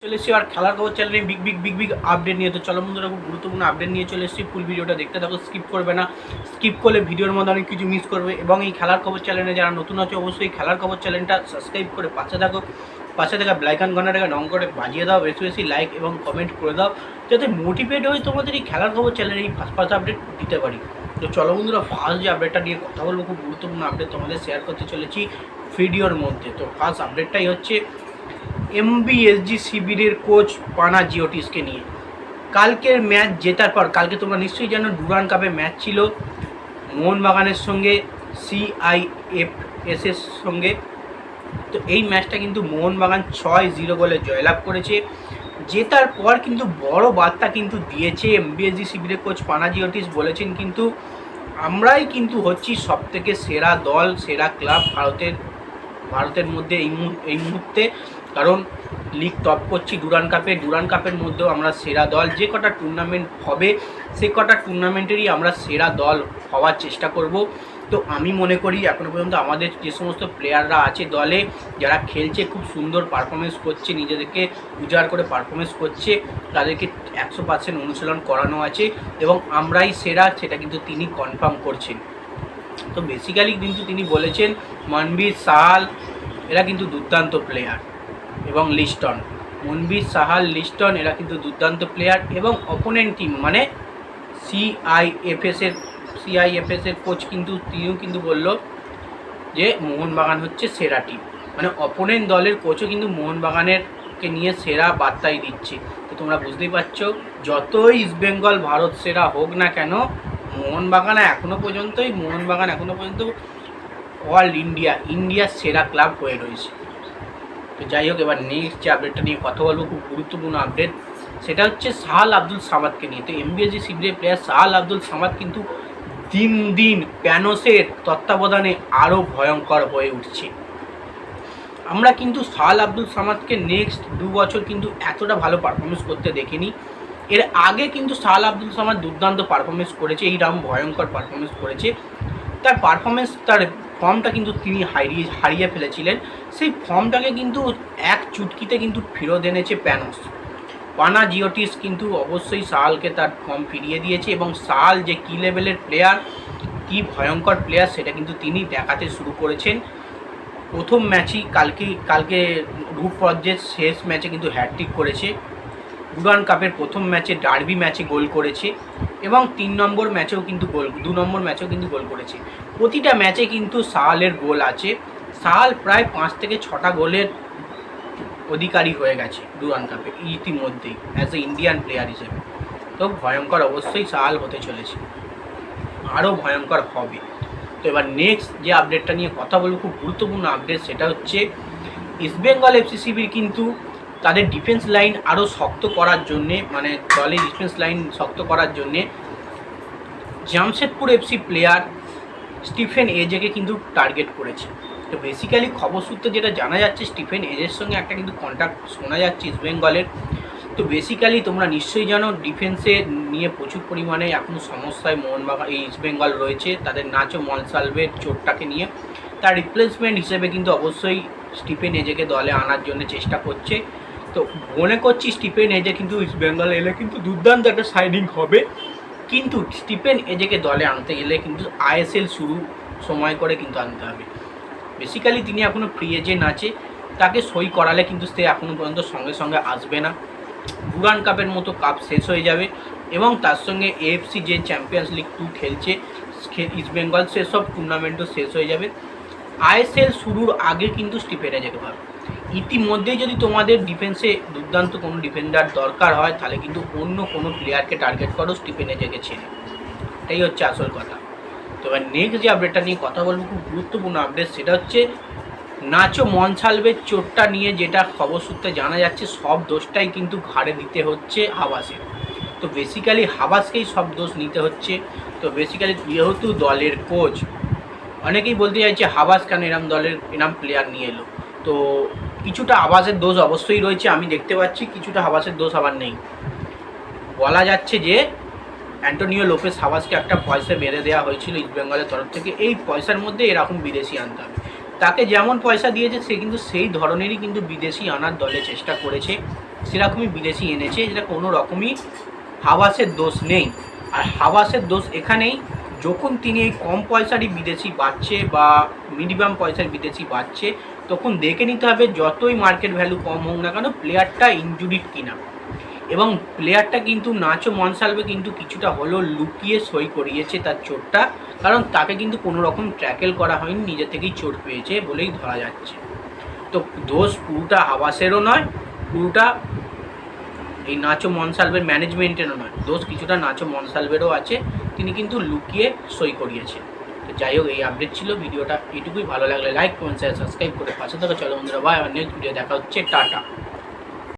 চলে এসেছি আর খেলার খবর চ্যানেলে বিগ আপডেট নিয়ে। তো চলো বন্ধুরা, খুব গুরুত্বপূর্ণ আপডেট নিয়ে চলে এসেছি। ফুল ভিডিওটা দেখতে থাকো, স্কিপ করবে না। স্কিপ করলে ভিডিওর মধ্যে অনেক কিছু মিস করবে। এবং এই খেলার খবর চ্যানেলে যারা নতুন আছে অবশ্যই খেলার খবর চ্যানেলটা সাবস্ক্রাইব করে পাশে থাকো। পাশে থাকা ব্লাইকন ঘন্টাটাকে রং করে বাজিয়ে দাও, বেশি বেশি লাইক এবং কমেন্ট করে দাও, যাতে মোটিভেট হয়ে তোমাদের এই খেলার খবর চ্যানেলে এই ফার্স্ট আপডেট দিতে পারি। তো চলো বন্ধুরা, ফার্স্ট যে আপডেটটা নিয়ে কথা বলবো, খুব গুরুত্বপূর্ণ আপডেট তোমাদের শেয়ার করতে চলেছি ভিডিওর মধ্যে। তো ফার্স্ট আপডেটটাই হচ্ছে এমবিএসজি শিবিরের কোচ পানাজিওটিসকে নিয়ে। কালকের ম্যাচ জেতার পর, কালকে তোমরা নিশ্চয়ই জানো ডুরান্ড কাপে ম্যাচ ছিল মোহনবাগানের সঙ্গে সিআইএফএসের সঙ্গে। তো এই ম্যাচটা কিন্তু মোহনবাগান 6-0 গোলে জয়লাভ করেছে। জেতার পর কিন্তু বড় বার্তা কিন্তু দিয়েছে এমবিএসজি শিবিরের কোচ পানাজিওটিস। বলেছেন কিন্তু আমরাই কিন্তু হচ্ছি সবথেকে সেরা দল, সেরা ক্লাব ভারতের মধ্যে এই মুহূর্তে। কারণ লিগ টপ করছি ডুরান্ড কাপের মধ্যেও আমরা সেরা দল। যে কটা টুর্নামেন্ট হবে সে কটা টুর্নামেন্টেরই আমরা সেরা দল হওয়ার চেষ্টা করব। তো আমি মনে করি এখনও পর্যন্ত আমাদের যে সমস্ত প্লেয়াররা আছে দলে, যারা খেলছে, খুব সুন্দর পারফরমেন্স করছে, নিজেদেরকে উজাড় করে পারফরমেন্স করছে, তাদেরকে 100% অনুশীলন করানো আছে এবং আমরাই সেরা, সেটা কিন্তু তিনি কনফার্ম করছেন। তো বেসিক্যালি কিন্তু তিনি বলেছেন মনবীর সাহাল এরা কিন্তু দুর্দান্ত প্লেয়ার, এবং মনবীর সাহাল লিস্টন এরা কিন্তু দুর্দান্ত প্লেয়ার। এবং অপোনেন্ট টিম মানে সিআইএফএসের কোচ কিন্তু তিনিও কিন্তু বলল যে মোহনবাগান হচ্ছে সেরা টিম। মানে অপোনেন্ট দলের কোচও কিন্তু মোহনবাগানেরকে নিয়ে সেরা বার্তাই দিচ্ছে। তো তোমরা বুঝতেই পারছো, যতই ইস্টবেঙ্গল ভারত সেরা হোক না কেন, মোহনবাগান এখনও পর্যন্ত অল ইন্ডিয়ার সেরা ক্লাব হয়ে রয়েছে। তো যাই হোক, এবার নেক্সট যে আপডেটটা নিয়ে কথা বলবো, খুব গুরুত্বপূর্ণ আপডেট, সেটা হচ্ছে সাহাল আব্দুল সামাদকে নিয়ে। তো এমবিএসজি শিবিরের প্লেয়ার সাহাল আব্দুল সামাদ কিন্তু দিন দিন প্যানোসের তত্ত্বাবধানে আরও ভয়ঙ্কর হয়ে উঠছে। আমরা কিন্তু সাহাল আব্দুল সামাদকে নেক্সট 2 বছর কিন্তু এতটা ভালো পারফরমেন্স করতে দেখিনি। এর আগে কিন্তু সাহাল আব্দুল সামাদ দুর্দান্ত পারফরমেন্স করেছে, এইরকম ভয়ঙ্কর পারফরমেন্স করেছে। তার ফর্মটা কিন্তু তিনি হারিয়ে ফেলেছিলেন। সেই ফর্মটাকে কিন্তু এক চুটকিতে কিন্তু ফেরত এনেছে পানাজিওটিস। কিন্তু অবশ্যই সাহালকে তার ফর্ম ফিরিয়ে দিয়েছে, এবং সাহাল যে কী লেভেলের প্লেয়ার, কী ভয়ঙ্কর প্লেয়ার, সেটা কিন্তু তিনি দেখাতে শুরু করেছেন। প্রথম ম্যাচই কালকে গ্রুপ পর্যায়ের শেষ ম্যাচে কিন্তু হ্যাটট্রিক করেছে। ডুরান্ড কাপের প্রথম ম্যাচে, ডার্বি ম্যাচে গোল করেছে, এবং 2 নম্বর ম্যাচেও কিন্তু গোল করেছে। প্রতিটা ম্যাচে কিন্তু সাহালের গোল আছে। সাহাল প্রায় 5 থেকে 6টা গোলের অধিকারী হয়ে গেছে ডুরান্ড কাপে ইতিমধ্যেই অ্যাজ এ ইন্ডিয়ান প্লেয়ার হিসেবে। তো ভয়ঙ্কর অবশ্যই সাহাল হতে চলেছে, আরও ভয়ঙ্কর হবে। তো এবার নেক্সট যে আপডেটটা নিয়ে কথা বলবো, খুব গুরুত্বপূর্ণ আপডেট, সেটা হচ্ছে ইস্টবেঙ্গল এফসি শিবির কিন্তু তাদের ডিফেন্স লাইন আরও শক্ত করার জন্যে, মানে দলের ডিফেন্স লাইন শক্ত করার জন্যে জামশেদপুর এফসি প্লেয়ার স্টিফেন এজেকে কিন্তু টার্গেট করেছে। তো বেসিক্যালি খবর সূত্রে যেটা জানা যাচ্ছে, স্টিফেন এজের সঙ্গে একটা কিন্তু কন্ট্যাক্ট শোনা যাচ্ছে ইস্টবেঙ্গলের। তো বেসিক্যালি তোমরা নিশ্চয়ই জানো ডিফেন্সে নিয়ে প্রচুর পরিমাণে এখনও সমস্যায় এই ইস্টবেঙ্গল রয়েছে, তাদের নাচো মনসালভের চোটটাকে নিয়ে। তার রিপ্লেসমেন্ট হিসেবে কিন্তু অবশ্যই স্টিফেন এজেকে দলে আনার জন্য চেষ্টা করছে। তো মনে করছি স্টিফেন এজে কিন্তু ইস্টবেঙ্গল এলে কিন্তু দুর্দান্ত একটা সাইনিং হবে। কিন্তু স্টিফেন এজেকে দলে আনতে গেলে কিন্তু আইএসএল শুরু সময় করে কিন্তু আনতে হবে। বেসিক্যালি তিনি এখনও ফ্রি এজেন্ট আছে, তাকে সই করালে কিন্তু সে এখনও পর্যন্ত সঙ্গে সঙ্গে আসবে না। ডুরান্ড কাপের মতো কাপ শেষ হয়ে যাবে, এবং তার সঙ্গে এএফসি যে চ্যাম্পিয়ন্স লিগ 2 খেলছে ইস্টবেঙ্গল, সেসব টুর্নামেন্টও শেষ হয়ে যাবে। আইএসএল শুরুর আগে কিন্তু স্টিফেন এজেকে পাবে। ইতিমধ্যেই যদি তোমাদের ডিফেন্সে দুর্দান্ত কোনো ডিফেন্ডার দরকার হয়, তাহলে কিন্তু অন্য কোনো প্লেয়ারকে টার্গেট করো স্টিফেন এজেকে ছেড়ে। এটাই হচ্ছে আসল কথা। তো এবার নেক্সট যে আপডেটটা নিয়ে কথা বলবো, খুব গুরুত্বপূর্ণ আপডেট, সেটা হচ্ছে নাচো মনসালভের চোটটা নিয়ে। যেটা খবর সূত্রে জানা যাচ্ছে, সব দোষটাই কিন্তু ঘাড়ে দিতে হচ্ছে হাবাসের। তো বেসিক্যালি হাবাসকেই সব দোষ নিতে হচ্ছে। তো বেসিক্যালি যেহেতু দলের কোচ, অনেকেই বলতে চাইছে হাবাস কেন এরম প্লেয়ার নিয়ে এলো। তো কিছুটা হাবাসের দোষ অবশ্যই রয়েছে, আমি দেখতে পাচ্ছি, কিছুটা হাবাসের দোষ আবার নেই। বলা যাচ্ছে যে অ্যান্টোনিও লোপেস হাবাসকে একটা পয়সা বেঁধে দেওয়া হয়েছিল ইস্টবেঙ্গলের তরফ থেকে, এই পয়সার মধ্যে এরকম বিদেশি আনতে হবে। তাকে যেমন পয়সা দিয়েছে সে কিন্তু সেই ধরনেরই কিন্তু বিদেশি আনার দলে চেষ্টা করেছে, সেরকমই বিদেশি এনেছে, যেটা কোনো রকমই হাওয়াসের দোষ নেই। আর হাওয়াসের দোষ এখানেই, যখন তিনি এই কম পয়সারই বিদেশি বাড়ছে বা মিনিমাম পয়সার বিদেশি বাড়ছে, তখন দেখে নিতে হবে যতই মার্কেট ভ্যালু কম হোক না কেন প্লেয়ারটা ইনজুরিড কিনা। এবং প্লেয়ারটা কিন্তু নাচো মনসালভে কিন্তু কিছুটা হলেও লুকিয়ে সই করিয়েছে তার চোটটা, কারণ তাকে কিন্তু কোনো রকম ট্র্যাকেল করা হয়নি, নিজে থেকেই চোট পেয়েছে বলেই ধরা যাচ্ছে। তো দোষ পুরোটা হাওয়াসেরও নয়, পুরোটা এই নাচো মনসালভের ম্যানেজমেন্টেরও নয়, দোষ কিছুটা নাচো মনসালভেরও আছে, তিনি কিন্তু লুকিয়ে সই করিয়েছে। তো যাই হোক, এই আপডেট ছিল ভিডিওটা, এটুকুই। ভালো লাগলে লাইক কমেন্ট শেয়ার সাবস্ক্রাইব করে পাশে থাকা। চলো বন্ধুরা, বাই, নেক্সট ভিডিও দেখা হচ্ছে, টাটা।